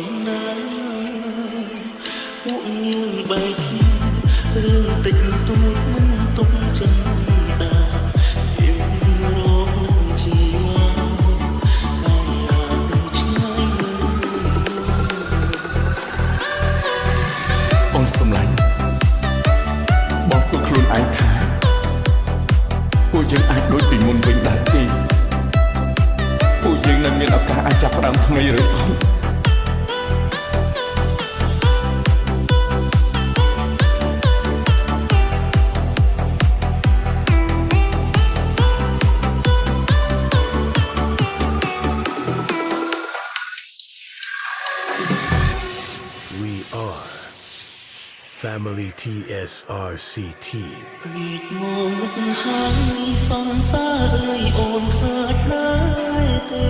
នណាពួកយើងបែកគ្នារឿងតិចតួចមិនទុកចិនដាយើងរកនឹងជីវ៉ាកាយទៅឆ្ងាយមើលបងសម្លាញ់បងសួរខ្លួនឯងថាពួកយើងអាចដូចពីមុនវិញដែរទេពួកយើងនៅមានឱកាសអាចចាប់ផ្ដើមថ្មីឬអត់Family TSRC Team វាងងឹតហើយសង្សារអើយអូនខ្លាចណាស់ទេ